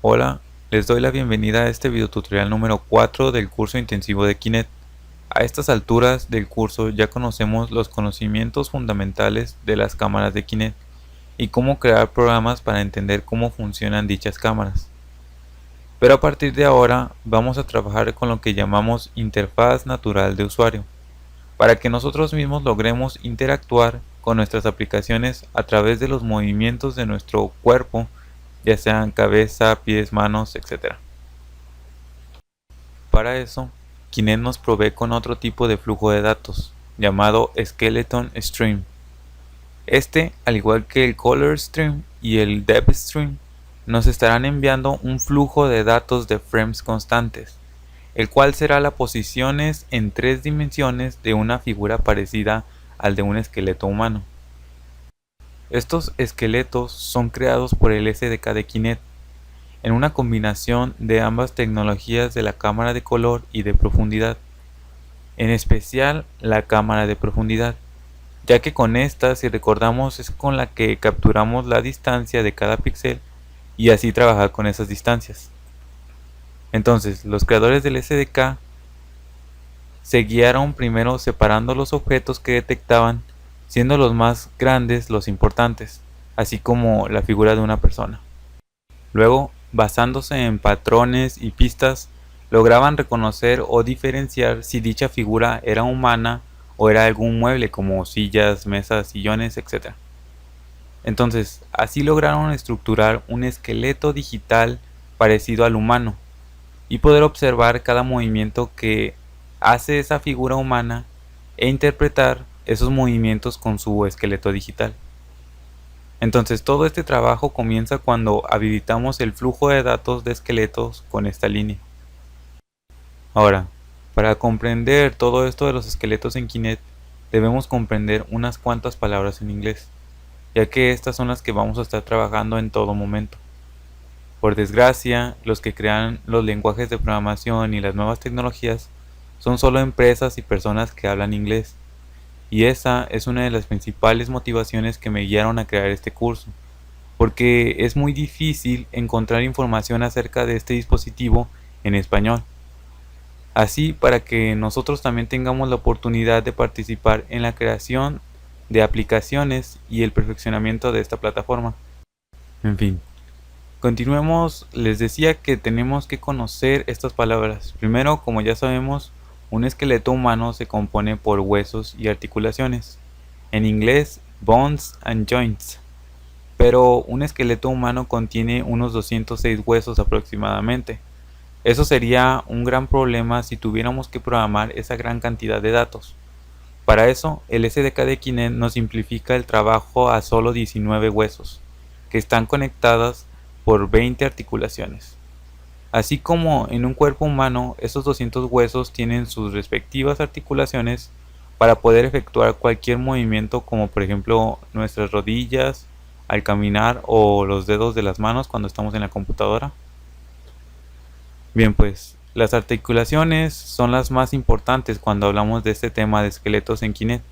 Hola, les doy la bienvenida a este videotutorial número 4 del curso intensivo de Kinect. A estas alturas del curso ya conocemos los conocimientos fundamentales de las cámaras de Kinect y cómo crear programas para entender cómo funcionan dichas cámaras. Pero a partir de ahora vamos a trabajar con lo que llamamos interfaz natural de usuario, para que nosotros mismos logremos interactuar con nuestras aplicaciones a través de los movimientos de nuestro cuerpo, ya sean cabeza, pies, manos, etc. Para eso, Kinect nos provee con otro tipo de flujo de datos, llamado Skeleton Stream. Este, al igual que el Color Stream y el Depth Stream, nos estarán enviando un flujo de datos de frames constantes, el cual será las posiciones en 3 dimensiones de una figura parecida al de un esqueleto humano. Estos esqueletos son creados por el SDK de Kinect, en una combinación de ambas tecnologías de la cámara de color y de profundidad, en especial la cámara de profundidad, ya que con esta, si recordamos, es con la que capturamos la distancia de cada píxel y así trabajar con esas distancias. Entonces, los creadores del SDK se guiaron primero separando los objetos que detectaban, siendo los más grandes los importantes, así como la figura de una persona. Luego, basándose en patrones y pistas, lograban reconocer o diferenciar si dicha figura era humana o era algún mueble como sillas, mesas, sillones, etc. Entonces, así lograron estructurar un esqueleto digital parecido al humano y poder observar cada movimiento que hace esa figura humana e interpretar esos movimientos con su esqueleto digital. Entonces todo este trabajo comienza cuando habilitamos el flujo de datos de esqueletos con esta línea. Ahora, para comprender todo esto de los esqueletos en Kinect, debemos comprender unas cuantas palabras en inglés, ya que estas son las que vamos a estar trabajando en todo momento. Por desgracia, los que crean los lenguajes de programación y las nuevas tecnologías son solo empresas y personas que hablan inglés, y esa es una de las principales motivaciones que me guiaron a crear este curso, porque es muy difícil encontrar información acerca de este dispositivo en español. Así, para que nosotros también tengamos la oportunidad de participar en la creación de aplicaciones y el perfeccionamiento de esta plataforma. En fin. Continuemos, les decía que tenemos que conocer estas palabras. Primero, como ya sabemos, un esqueleto humano se compone por huesos y articulaciones. En inglés, bones and joints. Pero un esqueleto humano contiene unos 206 huesos aproximadamente. Eso sería un gran problema si tuviéramos que programar esa gran cantidad de datos. Para eso, el SDK de Kinect nos simplifica el trabajo a solo 19 huesos, que están conectadas por 20 articulaciones. Así como en un cuerpo humano, esos 200 huesos tienen sus respectivas articulaciones para poder efectuar cualquier movimiento, como por ejemplo nuestras rodillas al caminar o los dedos de las manos cuando estamos en la computadora. Bien, pues las articulaciones son las más importantes cuando hablamos de este tema de esqueletos en Kinect.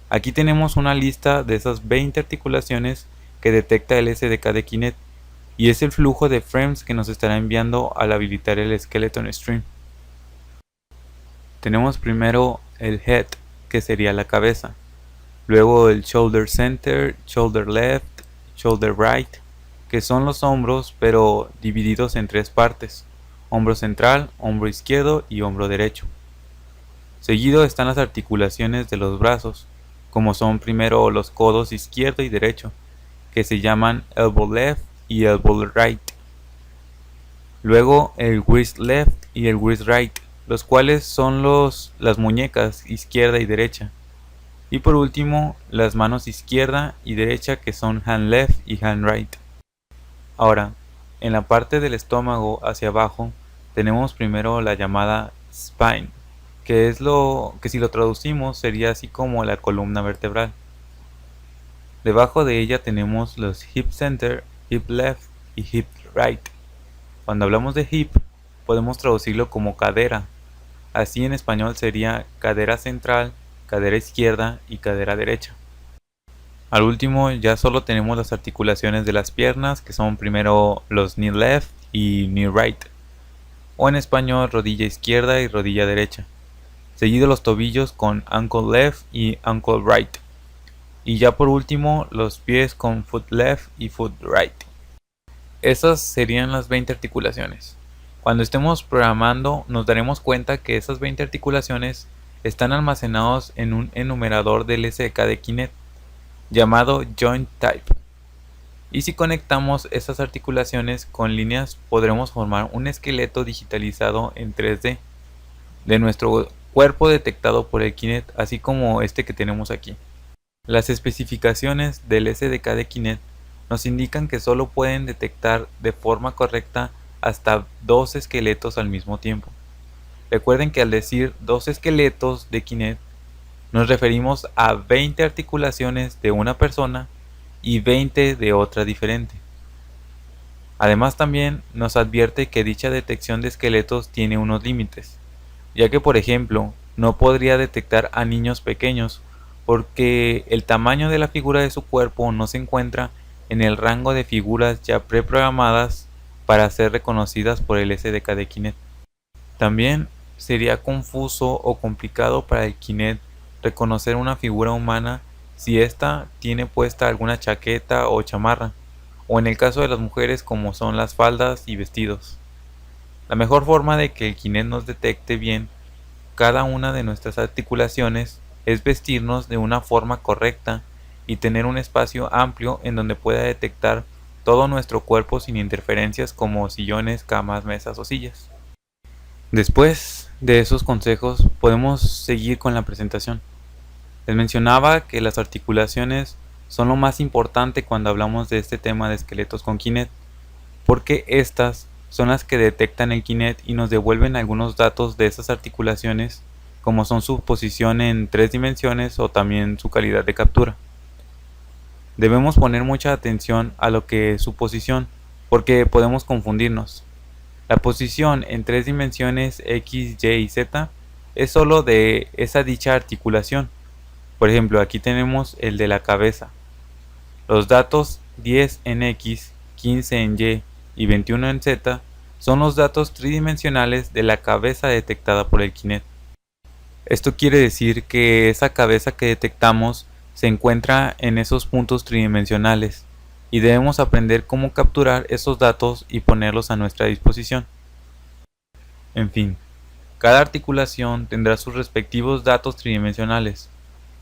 Aquí tenemos una lista de esas 20 articulaciones que detecta el SDK de Kinect, y es el flujo de frames que nos estará enviando al habilitar el Skeleton Stream. Tenemos primero el Head, que sería la cabeza, luego el Shoulder Center, Shoulder Left, Shoulder Right, que son los hombros pero divididos en 3 partes: hombro central, hombro izquierdo y hombro derecho. Seguido están las articulaciones de los brazos, como son primero los codos izquierdo y derecho, que se llaman Elbow Left y Elbow Right. Luego el Wrist Left y el Wrist Right, los cuales son las muñecas izquierda y derecha. Y por último, las manos izquierda y derecha, que son Hand Left y Hand Right. Ahora, en la parte del estómago hacia abajo, tenemos primero la llamada Spine, que es lo que si lo traducimos sería así como la columna vertebral. Debajo de ella tenemos los hip center, hip left y hip right. Cuando hablamos de hip, podemos traducirlo como cadera. Así en español sería cadera central, cadera izquierda y cadera derecha. Al último ya solo tenemos las articulaciones de las piernas, que son primero los knee left y knee right, o en español rodilla izquierda y rodilla derecha. Seguido los tobillos con ankle left y ankle right. Y ya por último los pies con foot left y foot right. Esas serían las 20 articulaciones. Cuando estemos programando nos daremos cuenta que esas 20 articulaciones están almacenados en un enumerador del SDK de Kinect llamado Joint Type. Y si conectamos esas articulaciones con líneas podremos formar un esqueleto digitalizado en 3D de nuestro cuerpo detectado por el Kinect, así como este que tenemos aquí. Las especificaciones del SDK de Kinect nos indican que solo pueden detectar de forma correcta hasta 2 esqueletos al mismo tiempo. Recuerden que al decir 2 esqueletos de Kinect nos referimos a 20 articulaciones de una persona y 20 de otra diferente. Además también nos advierte que dicha detección de esqueletos tiene unos límites, ya que por ejemplo no podría detectar a niños pequeños porque el tamaño de la figura de su cuerpo no se encuentra en el rango de figuras ya preprogramadas para ser reconocidas por el SDK de Kinect. También sería confuso o complicado para el Kinect reconocer una figura humana si ésta tiene puesta alguna chaqueta o chamarra, o en el caso de las mujeres como son las faldas y vestidos. La mejor forma de que el Kinect nos detecte bien cada una de nuestras articulaciones es vestirnos de una forma correcta y tener un espacio amplio en donde pueda detectar todo nuestro cuerpo sin interferencias como sillones, camas, mesas o sillas. Después de esos consejos podemos seguir con la presentación. Les mencionaba que las articulaciones son lo más importante cuando hablamos de este tema de esqueletos con Kinect, porque estas son las que detectan el Kinect y nos devuelven algunos datos de esas articulaciones, como son su posición en 3 dimensiones o también su calidad de captura. Debemos poner mucha atención a lo que es su posición, porque podemos confundirnos. La posición en 3 dimensiones X, Y y Z es solo de esa dicha articulación. Por ejemplo, aquí tenemos el de la cabeza. Los datos 10 en X, 15 en Y y 21 en Z son los datos tridimensionales de la cabeza detectada por el Kinect. Esto quiere decir que esa cabeza que detectamos se encuentra en esos puntos tridimensionales y debemos aprender cómo capturar esos datos y ponerlos a nuestra disposición. En fin, cada articulación tendrá sus respectivos datos tridimensionales.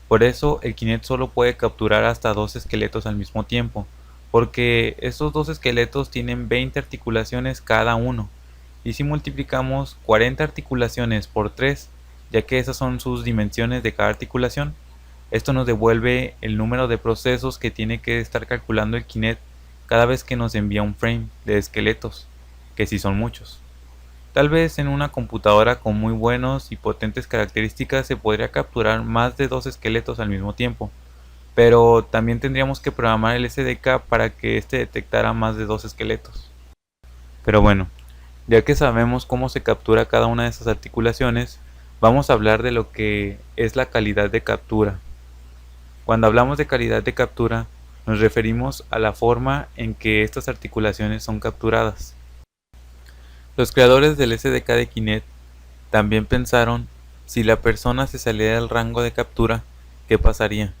Por eso el Kinect solo puede capturar hasta 2 esqueletos al mismo tiempo, porque estos 2 esqueletos tienen 20 articulaciones cada uno, y si multiplicamos 40 articulaciones por 3, ya que esas son sus dimensiones de cada articulación, esto nos devuelve el número de procesos que tiene que estar calculando el Kinect cada vez que nos envía un frame de esqueletos, que sí son muchos. Tal vez en una computadora con muy buenos y potentes características se podría capturar más de 2 esqueletos al mismo tiempo, pero también tendríamos que programar el SDK para que éste detectara más de 2 esqueletos. Pero bueno, ya que sabemos cómo se captura cada una de esas articulaciones, vamos a hablar de lo que es la calidad de captura. Cuando hablamos de calidad de captura, nos referimos a la forma en que estas articulaciones son capturadas. Los creadores del SDK de Kinect también pensaron si la persona se saliera del rango de captura, ¿qué pasaría?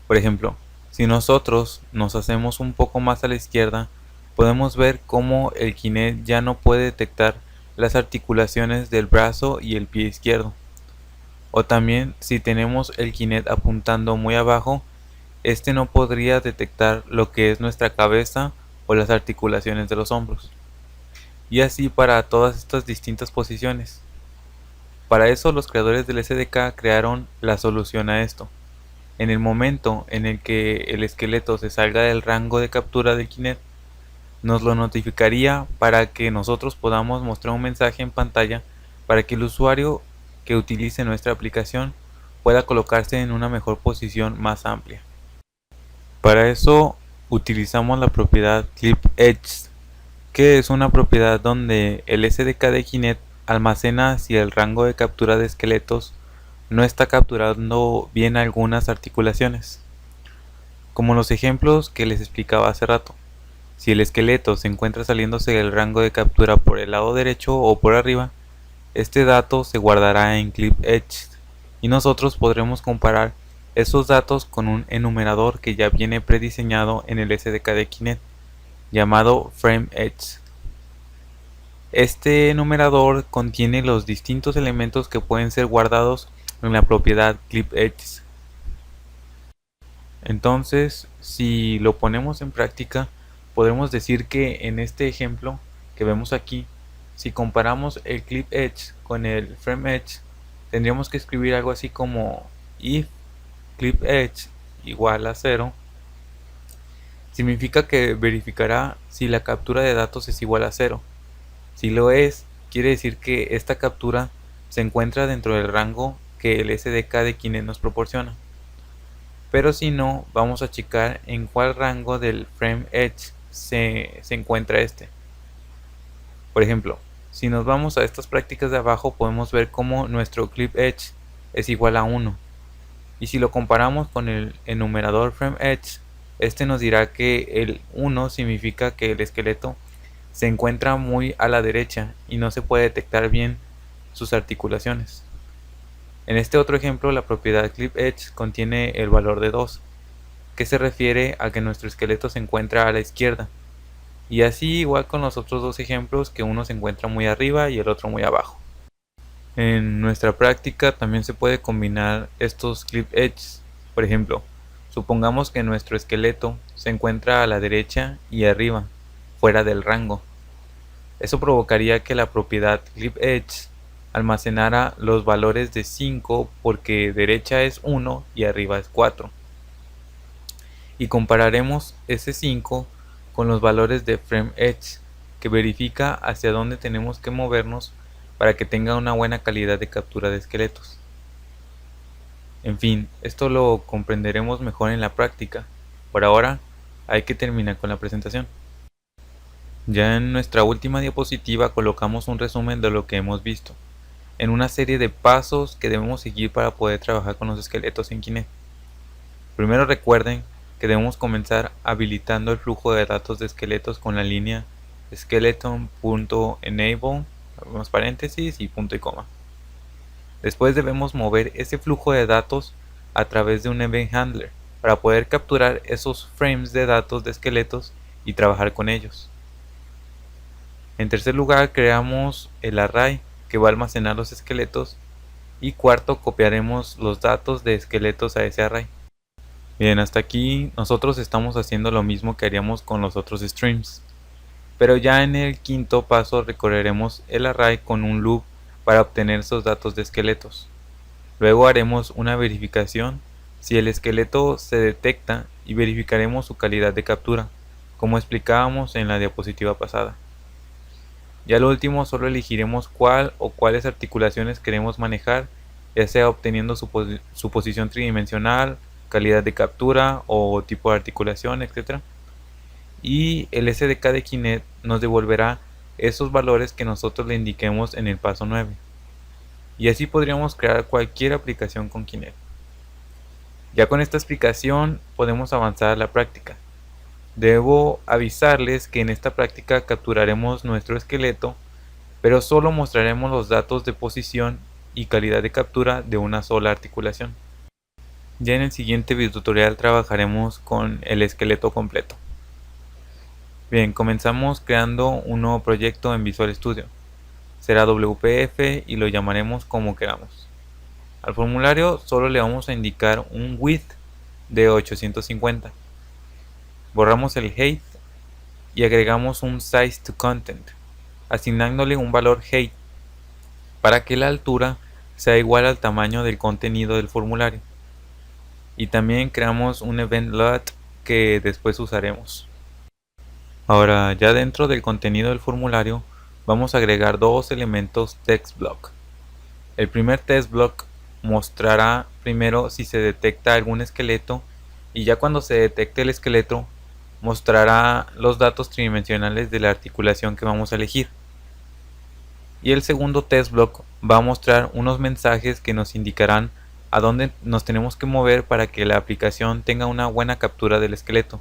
Por ejemplo, si nosotros nos hacemos un poco más a la izquierda, podemos ver cómo el Kinect ya no puede detectar las articulaciones del brazo y el pie izquierdo. O también si tenemos el Kinect apuntando muy abajo, este no podría detectar lo que es nuestra cabeza o las articulaciones de los hombros. Y así para todas estas distintas posiciones. Para eso los creadores del SDK crearon la solución a esto. En el momento en el que el esqueleto se salga del rango de captura del Kinect, nos lo notificaría para que nosotros podamos mostrar un mensaje en pantalla para que el usuario que utilice nuestra aplicación pueda colocarse en una mejor posición más amplia. Para eso utilizamos la propiedad ClipEdge, que es una propiedad donde el SDK de Kinect almacena si el rango de captura de esqueletos no está capturando bien algunas articulaciones, como los ejemplos que les explicaba hace rato. Si el esqueleto se encuentra saliéndose del rango de captura por el lado derecho o por arriba, este dato se guardará en ClipEdge y nosotros podremos comparar esos datos con un enumerador que ya viene prediseñado en el SDK de Kinect, llamado FrameEdge. Este enumerador contiene los distintos elementos que pueden ser guardados en la propiedad ClipEdge. Entonces, si lo ponemos en práctica, podemos decir que en este ejemplo que vemos aquí, si comparamos el ClipEdge con el FrameEdge, tendríamos que escribir algo así como if ClipEdge igual a 0, significa que verificará si la captura de datos es igual a 0. Si lo es, quiere decir que esta captura se encuentra dentro del rango que el SDK de Kinect nos proporciona. Pero si no, vamos a checar en cuál rango del FrameEdge se encuentra este. Por ejemplo, si nos vamos a estas prácticas de abajo, podemos ver cómo nuestro ClipEdge es igual a 1. Y si lo comparamos con el enumerador FrameEdge, este nos dirá que el 1 significa que el esqueleto se encuentra muy a la derecha y no se puede detectar bien sus articulaciones. En este otro ejemplo, la propiedad ClipEdge contiene el valor de 2, que se refiere a que nuestro esqueleto se encuentra a la izquierda. Y así igual con los otros dos ejemplos, que uno se encuentra muy arriba y el otro muy abajo. En nuestra práctica también se puede combinar estos ClipEdges. Por ejemplo, supongamos que nuestro esqueleto se encuentra a la derecha y arriba, fuera del rango. Eso provocaría que la propiedad ClipEdge almacenara los valores de 5 porque derecha es 1 y arriba es 4. Y compararemos ese 5 con los valores de FrameEdge, que verifica hacia dónde tenemos que movernos para que tenga una buena calidad de captura de esqueletos. En fin, esto lo comprenderemos mejor en la práctica. Por ahora, hay que terminar con la presentación. Ya en nuestra última diapositiva colocamos un resumen de lo que hemos visto, en una serie de pasos que debemos seguir para poder trabajar con los esqueletos en Kinect. Primero recuerden que debemos comenzar habilitando el flujo de datos de esqueletos con la línea skeleton.enable, abrimos paréntesis y punto y coma. Después debemos mover ese flujo de datos a través de un event handler para poder capturar esos frames de datos de esqueletos y trabajar con ellos. En tercer lugar, creamos el array que va a almacenar los esqueletos, y cuarto, copiaremos los datos de esqueletos a ese array. Bien, hasta aquí nosotros estamos haciendo lo mismo que haríamos con los otros streams, pero ya en el quinto paso recorreremos el array con un loop para obtener esos datos de esqueletos. Luego haremos una verificación si el esqueleto se detecta y verificaremos su calidad de captura, como explicábamos en la diapositiva pasada. Ya lo último, solo elegiremos cuál o cuáles articulaciones queremos manejar, ya sea obteniendo su posición tridimensional, calidad de captura o tipo de articulación, etc. Y el SDK de Kinect nos devolverá esos valores que nosotros le indiquemos en el paso 9. Y así podríamos crear cualquier aplicación con Kinect. Ya con esta explicación podemos avanzar a la práctica. Debo avisarles que en esta práctica capturaremos nuestro esqueleto, pero solo mostraremos los datos de posición y calidad de captura de una sola articulación. Ya en el siguiente videotutorial trabajaremos con el esqueleto completo. Bien, comenzamos creando un nuevo proyecto en Visual Studio. Será WPF y lo llamaremos como queramos. Al formulario solo le vamos a indicar un width de 850. Borramos el height y agregamos un size to content, asignándole un valor height para que la altura sea igual al tamaño del contenido del formulario. Y también creamos un event load que después usaremos. Ahora, ya dentro del contenido del formulario vamos a agregar dos elementos text block. El primer test block mostrará primero si se detecta algún esqueleto y ya cuando se detecte el esqueleto mostrará los datos tridimensionales de la articulación que vamos a elegir. Y el segundo test block va a mostrar unos mensajes que nos indicarán a dónde nos tenemos que mover para que la aplicación tenga una buena captura del esqueleto.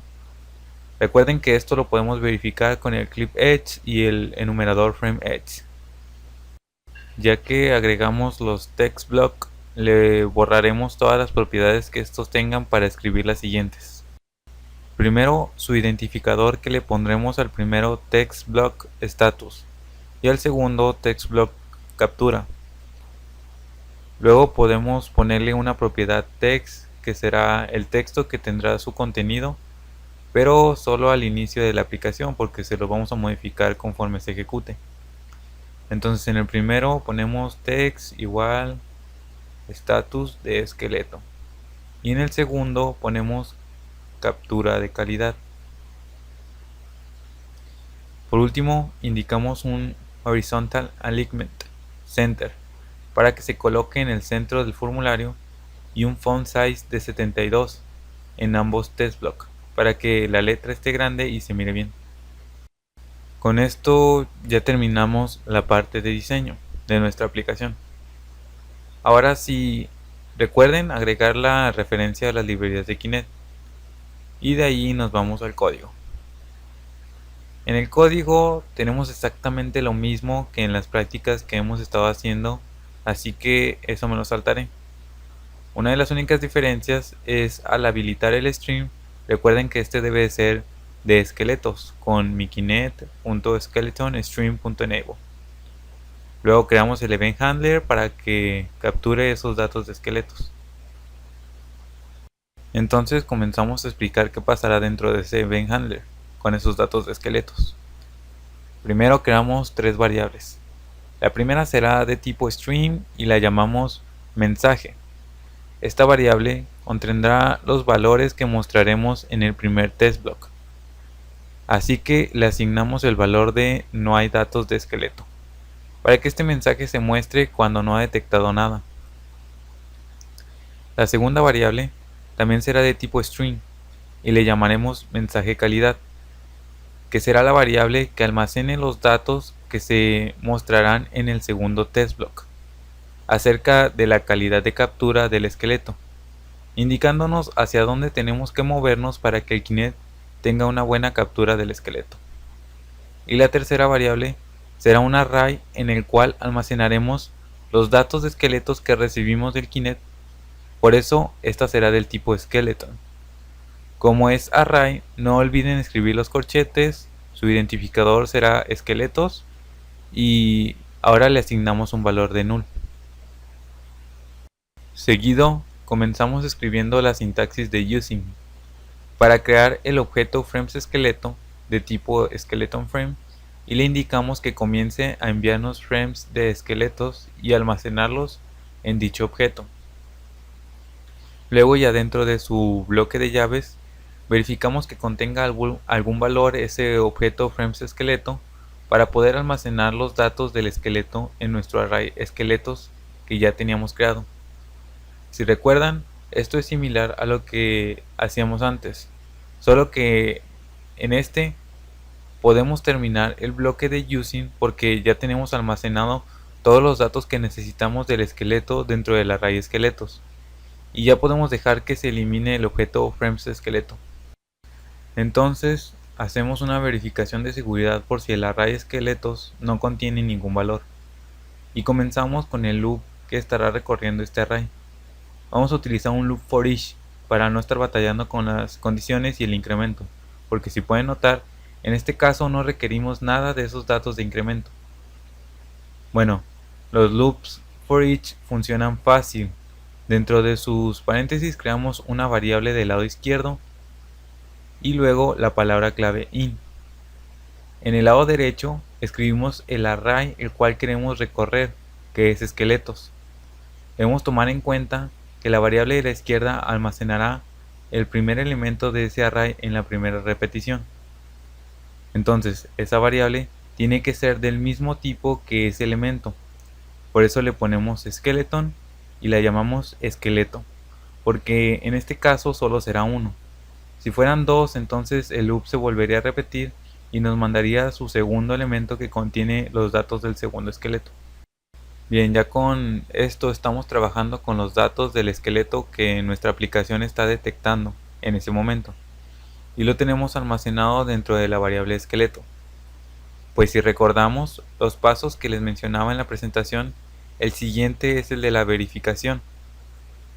Recuerden que esto lo podemos verificar con el Clip Edge y el enumerador Frame Edge. Ya que agregamos los text block, le borraremos todas las propiedades que estos tengan para escribir las siguientes. Primero, su identificador que le pondremos al primero text block status y al segundo text block captura. Luego podemos ponerle una propiedad text que será el texto que tendrá su contenido, pero solo al inicio de la aplicación porque se lo vamos a modificar conforme se ejecute. Entonces en el primero ponemos text igual status de esqueleto y en el segundo ponemos captura de calidad. Por último indicamos un horizontal alignment center para que se coloque en el centro del formulario y un font size de 72 en ambos test block para que la letra esté grande y se mire bien. Con esto ya terminamos la parte de diseño de nuestra aplicación. Ahora sí, recuerden agregar la referencia a las librerías de Kinect y de ahí nos vamos al código. En el código tenemos exactamente lo mismo que en las prácticas que hemos estado haciendo, así que eso me lo saltaré. Una de las únicas diferencias es al habilitar el stream, recuerden que este debe ser de esqueletos con mi Kinect.skeletonstream.enable. Luego creamos el event handler para que capture esos datos de esqueletos. Entonces comenzamos a explicar qué pasará dentro de ese event handler con esos datos de esqueletos. Primero creamos tres variables. La primera será de tipo stream y la llamamos mensaje. Esta variable contendrá los valores que mostraremos en el primer test block. Así que le asignamos el valor de no hay datos de esqueleto, para que este mensaje se muestre cuando no ha detectado nada. La segunda variable también será de tipo string y le llamaremos mensaje calidad, que será la variable que almacene los datos que se mostrarán en el segundo test block acerca de la calidad de captura del esqueleto, indicándonos hacia dónde tenemos que movernos para que el Kinect tenga una buena captura del esqueleto. Y la tercera variable será un array en el cual almacenaremos los datos de esqueletos que recibimos del Kinect, por eso esta será del tipo skeleton. Como es array, no olviden escribir los corchetes, su identificador será esqueletos y ahora le asignamos un valor de null. Seguido, comenzamos escribiendo la sintaxis de using. Para crear el objeto FramesEskeleto de tipo skeletonFrame y le indicamos que comience a enviarnos frames de esqueletos y almacenarlos en dicho objeto. Luego ya dentro de su bloque de llaves verificamos que contenga algún valor ese objeto FramesEskeleto para poder almacenar los datos del esqueleto en nuestro array esqueletos que ya teníamos creado. Si recuerdan, esto es similar a lo que hacíamos antes, solo que en este podemos terminar el bloque de using porque ya tenemos almacenado todos los datos que necesitamos del esqueleto dentro del array esqueletos y ya podemos dejar que se elimine el objeto FramesEskeleto. Entonces hacemos una verificación de seguridad por si el array esqueletos no contiene ningún valor y comenzamos con el loop que estará recorriendo este array. Vamos a utilizar un loop for each para no estar batallando con las condiciones y el incremento, porque si pueden notar, en este caso no requerimos nada de esos datos de incremento. Bueno, los loops for each funcionan fácil. Dentro de sus paréntesis creamos una variable del lado izquierdo y luego la palabra clave in. En el lado derecho escribimos el array el cual queremos recorrer, que es esqueletos. Debemos tomar en cuenta que la variable de la izquierda almacenará el primer elemento de ese array en la primera repetición. Entonces, esa variable tiene que ser del mismo tipo que ese elemento. Por eso le ponemos skeleton y la llamamos esqueleto, porque en este caso solo será uno. Si fueran dos, entonces el loop se volvería a repetir y nos mandaría su segundo elemento que contiene los datos del segundo esqueleto. Bien, ya con esto estamos trabajando con los datos del esqueleto que nuestra aplicación está detectando en ese momento, y lo tenemos almacenado dentro de la variable esqueleto. Pues si recordamos los pasos que les mencionaba en la presentación, el siguiente es el de la verificación.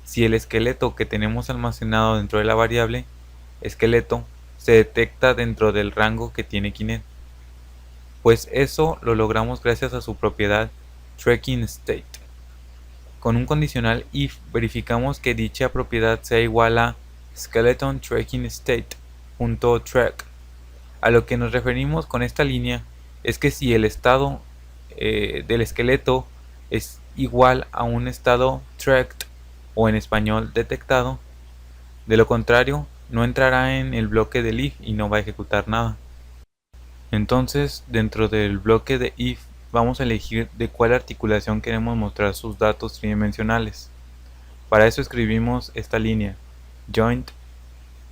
Si el esqueleto que tenemos almacenado dentro de la variable esqueleto se detecta dentro del rango que tiene Kinet, pues eso lo logramos gracias a su propiedad TrackingState. Con un condicional if verificamos que dicha propiedad sea igual a skeleton_TrackingState.track. A lo que nos referimos con esta línea es que si el estado del esqueleto es igual a un estado tracked, o en español detectado, de lo contrario no entrará en el bloque del if y no va a ejecutar nada. Entonces, dentro del bloque de if vamos a elegir de cuál articulación queremos mostrar sus datos tridimensionales. Para eso escribimos esta línea: joint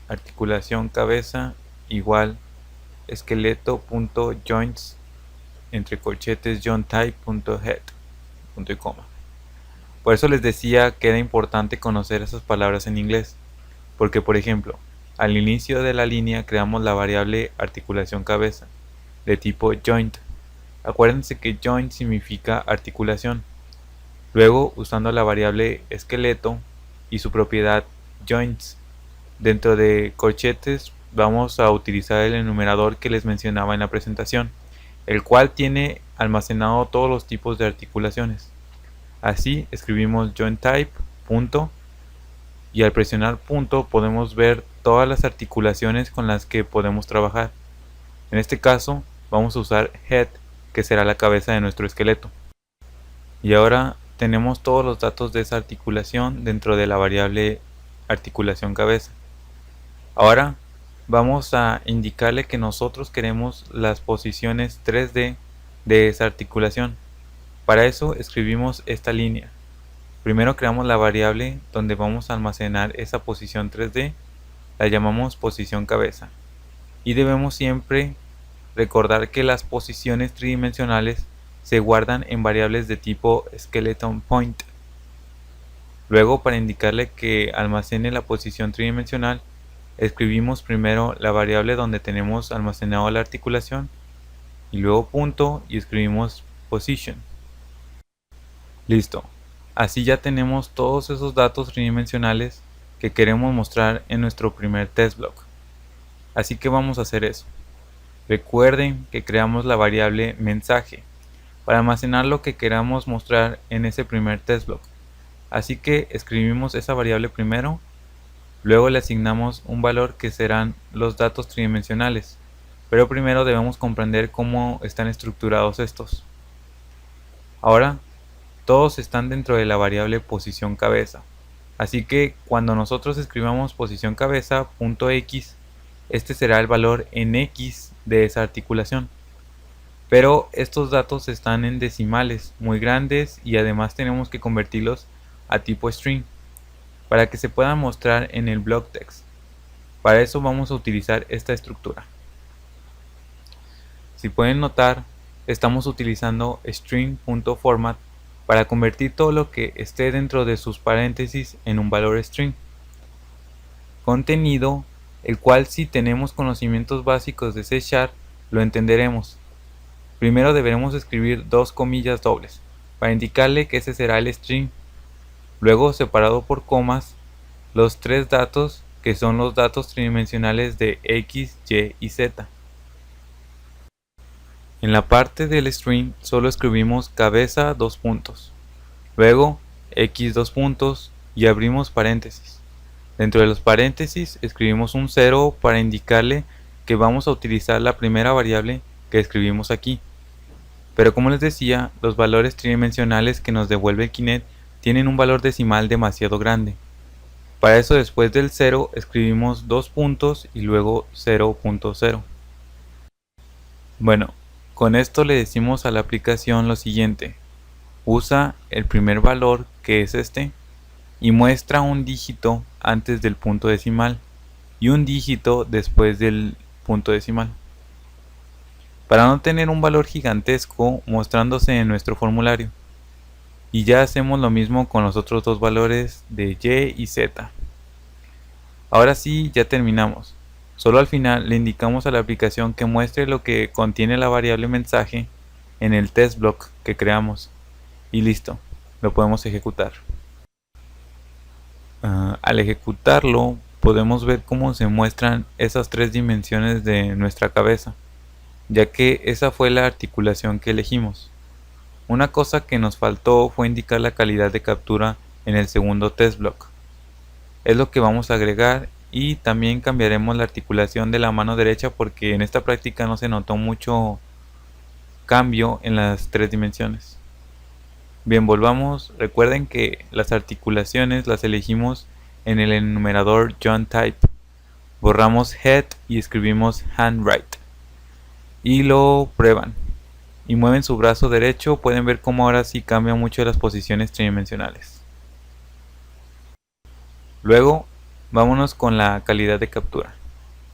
articulación cabeza igual esqueleto.joints entre corchetes jointType.head punto y coma. Por eso les decía que era importante conocer esas palabras en inglés, porque por ejemplo, al inicio de la línea creamos la variable articulación cabeza de tipo joint. Acuérdense que joint significa articulación. Luego, usando la variable esqueleto y su propiedad joints dentro de corchetes, vamos a utilizar el enumerador que les mencionaba en la presentación, el cual tiene almacenado todos los tipos de articulaciones. Así escribimos jointType punto, y al presionar punto podemos ver todas las articulaciones con las que podemos trabajar. En este caso vamos a usar head, que será la cabeza de nuestro esqueleto. Y ahora tenemos todos los datos de esa articulación dentro de la variable articulación cabeza. Ahora vamos a indicarle que nosotros queremos las posiciones 3D de esa articulación. Para eso escribimos esta línea. Primero creamos la variable donde vamos a almacenar esa posición 3D, la llamamos posición cabeza. Y debemos siempre recordar que las posiciones tridimensionales se guardan en variables de tipo skeleton point. Luego, para indicarle que almacene la posición tridimensional, escribimos primero la variable donde tenemos almacenado la articulación y luego punto y escribimos position. Listo. Así ya tenemos todos esos datos tridimensionales que queremos mostrar en nuestro primer test block. Así que vamos a hacer eso. Recuerden que creamos la variable mensaje para almacenar lo que queramos mostrar en ese primer test block. Así que escribimos esa variable primero, luego le asignamos un valor que serán los datos tridimensionales, pero primero debemos comprender cómo están estructurados estos. Ahora, todos están dentro de la variable posición cabeza, así que cuando nosotros escribamos posición cabeza .x, este será el valor en x de esa articulación. Pero estos datos están en decimales muy grandes y además tenemos que convertirlos a tipo string para que se puedan mostrar en el block text. Para eso vamos a utilizar esta estructura. Si pueden notar, estamos utilizando string.format para convertir todo lo que esté dentro de sus paréntesis en un valor string. Contenido, el cual si tenemos conocimientos básicos de C# lo entenderemos. Primero deberemos escribir dos comillas dobles para indicarle que ese será el string. Luego, separado por comas, los tres datos que son los datos tridimensionales de x, y y z. En la parte del string solo escribimos cabeza dos puntos, luego x dos puntos y abrimos paréntesis. Dentro de los paréntesis escribimos un 0 para indicarle que vamos a utilizar la primera variable que escribimos aquí. Pero como les decía, los valores tridimensionales que nos devuelve Kinet tienen un valor decimal demasiado grande. Para eso después del 0 escribimos dos puntos y luego 0.0. Bueno, con esto le decimos a la aplicación lo siguiente: usa el primer valor, que es este, y muestra un dígito antes del punto decimal y un dígito después del punto decimal, para no tener un valor gigantesco mostrándose en nuestro formulario. Y ya hacemos lo mismo con los otros dos valores de Y y Z. Ahora sí, ya terminamos. Solo al final le indicamos a la aplicación que muestre lo que contiene la variable mensaje en el test block que creamos. Y listo, lo podemos ejecutar. Al ejecutarlo, podemos ver cómo se muestran esas tres dimensiones de nuestra cabeza, ya que esa fue la articulación que elegimos. Una cosa que nos faltó fue indicar la calidad de captura en el segundo test block. Es lo que vamos a agregar, y también cambiaremos la articulación de la mano derecha porque en esta práctica no se notó mucho cambio en las tres dimensiones. Bien, volvamos. Recuerden que las articulaciones las elegimos en el enumerador John Type. Borramos head y escribimos handwrite. Y lo prueban. Y mueven su brazo derecho. Pueden ver cómo ahora sí cambia mucho las posiciones tridimensionales. Luego, vámonos con la calidad de captura.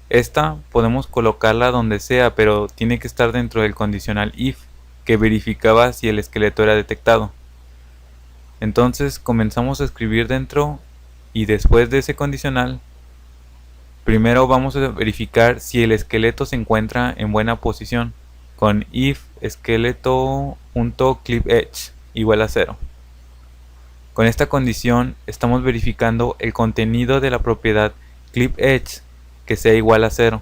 Esta podemos colocarla donde sea, pero tiene que estar dentro del condicional if, que verificaba si el esqueleto era detectado. Entonces comenzamos a escribir dentro, y después de ese condicional, primero vamos a verificar si el esqueleto se encuentra en buena posición, con if esqueleto.clipEdge igual a 0. Con esta condición estamos verificando el contenido de la propiedad clipEdge que sea igual a 0,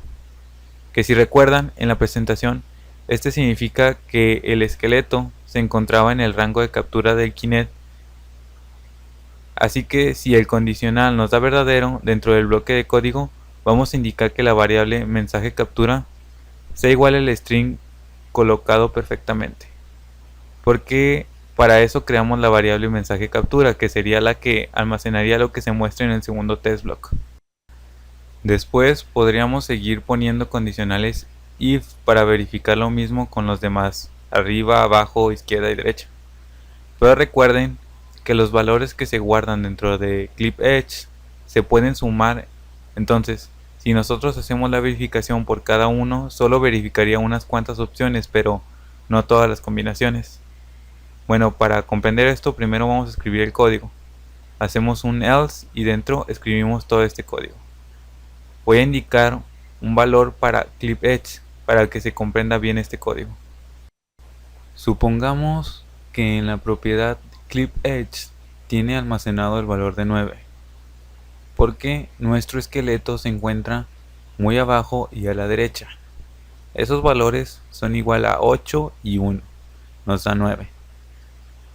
que si recuerdan en la presentación, este significa que el esqueleto se encontraba en el rango de captura del Kinect. Así que si el condicional nos da verdadero dentro del bloque de código, vamos a indicar que la variable mensaje captura sea igual al string colocado perfectamente, porque para eso creamos la variable mensaje captura, que sería la que almacenaría lo que se muestra en el segundo test block. Después podríamos seguir poniendo condicionales if para verificar lo mismo con los demás, arriba, abajo, izquierda y derecha. Pero recuerden que los valores que se guardan dentro de clipEdge se pueden sumar. Entonces, si nosotros hacemos la verificación por cada uno, solo verificaría unas cuantas opciones, pero no todas las combinaciones. Bueno, para comprender esto, primero vamos a escribir el código. Hacemos un else y dentro escribimos todo este código. Voy a indicar un valor para clipEdge para que se comprenda bien este código. Supongamos que en la propiedad clipEdge tiene almacenado el valor de 9, porque nuestro esqueleto se encuentra muy abajo y a la derecha. Esos valores son igual a 8 y 1, nos da 9.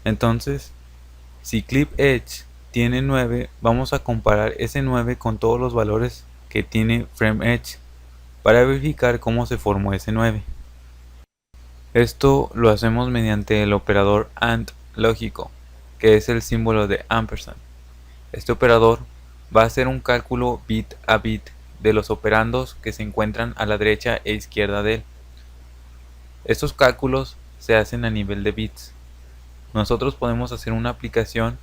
Entonces, si clipEdge tiene 9, vamos a comparar ese 9 con todos los valores que tiene FrameEdge para verificar cómo se formó ese 9. Esto lo hacemos mediante el operador AND lógico, que es el símbolo de ampersand. Este operador va a hacer un cálculo bit a bit de los operandos que se encuentran a la derecha e izquierda de él. Estos cálculos se hacen a nivel de bits. Nosotros podemos hacer una aplicación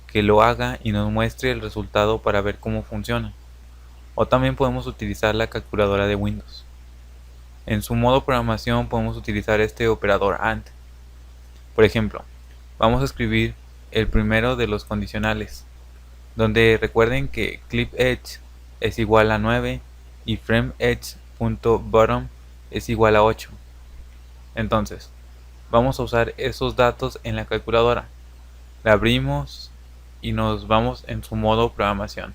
que lo haga y nos muestre el resultado para ver cómo funciona. O también podemos utilizar la calculadora de Windows. En su modo programación podemos utilizar este operador AND. Por ejemplo, vamos a escribir el primero de los condicionales, donde recuerden que clipEdge es igual a 9 y FrameEdge.bottom es igual a 8. Entonces, vamos a usar esos datos en la calculadora. La abrimos y nos vamos en su modo programación.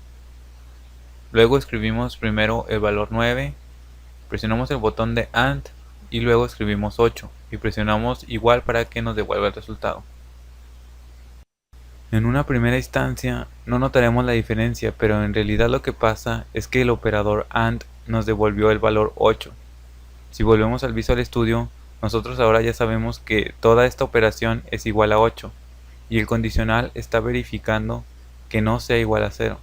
Luego escribimos primero el valor 9, presionamos el botón de AND y luego escribimos 8 y presionamos igual para que nos devuelva el resultado. En una primera instancia no notaremos la diferencia, pero en realidad lo que pasa es que el operador AND nos devolvió el valor 8. Si volvemos al Visual Studio, nosotros ahora ya sabemos que toda esta operación es igual a 8 y el condicional está verificando que no sea igual a 0.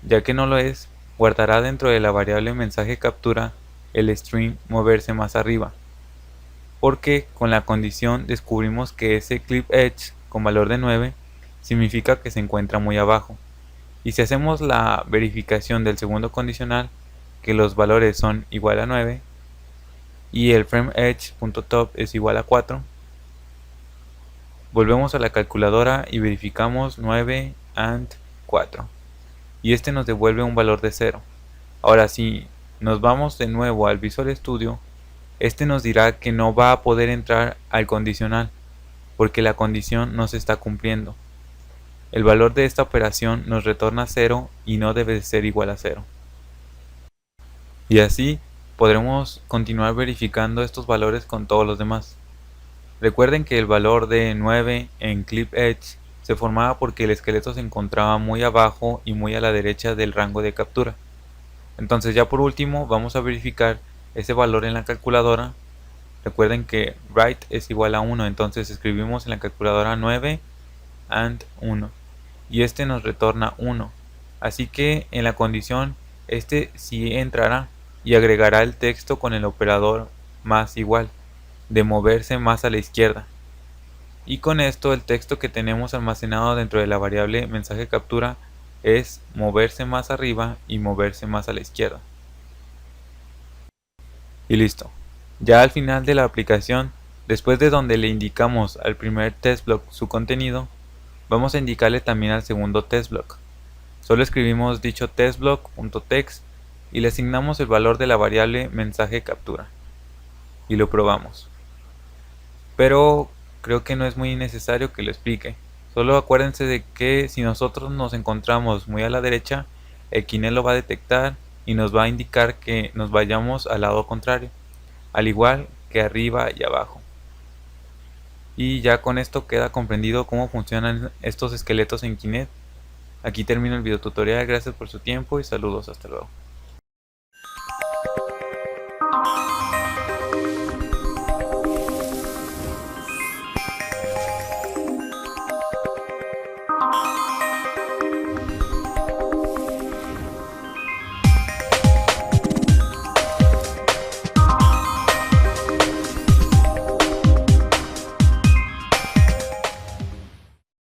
Ya que no lo es, guardará dentro de la variable mensaje captura el string moverse más arriba, porque con la condición descubrimos que ese clipEdge con valor de 9, significa que se encuentra muy abajo. Y si hacemos la verificación del segundo condicional, que los valores son igual a 9 y el frameEdge.top es igual a 4, volvemos a la calculadora y verificamos 9 and 4 y este nos devuelve un valor de 0. Ahora si nos vamos de nuevo al Visual Studio, este nos dirá que no va a poder entrar al condicional porque la condición no se está cumpliendo. El valor de esta operación nos retorna 0 y no debe de ser igual a 0. Y así podremos continuar verificando estos valores con todos los demás. Recuerden que el valor de 9 en Clip Edge se formaba porque el esqueleto se encontraba muy abajo y muy a la derecha del rango de captura. Entonces ya por último vamos a verificar ese valor en la calculadora. Recuerden que write es igual a 1, entonces escribimos en la calculadora 9 and 1 y este nos retorna 1. Así que en la condición este sí entrará y agregará el texto con el operador más igual, de moverse más a la izquierda. Y con esto el texto que tenemos almacenado dentro de la variable mensaje captura es moverse más arriba y moverse más a la izquierda. Y listo. Ya al final de la aplicación, después de donde le indicamos al primer test block su contenido, vamos a indicarle también al segundo test block. Solo escribimos dicho test block.text y le asignamos el valor de la variable mensaje captura. Y lo probamos. Pero creo que no es muy necesario que lo explique. Solo acuérdense de que si nosotros nos encontramos muy a la derecha, el Kinect lo va a detectar y nos va a indicar que nos vayamos al lado contrario, al igual que arriba y abajo. Y ya con esto queda comprendido cómo funcionan estos esqueletos en Kinect. Aquí termino el video tutorial, gracias por su tiempo y saludos, hasta luego.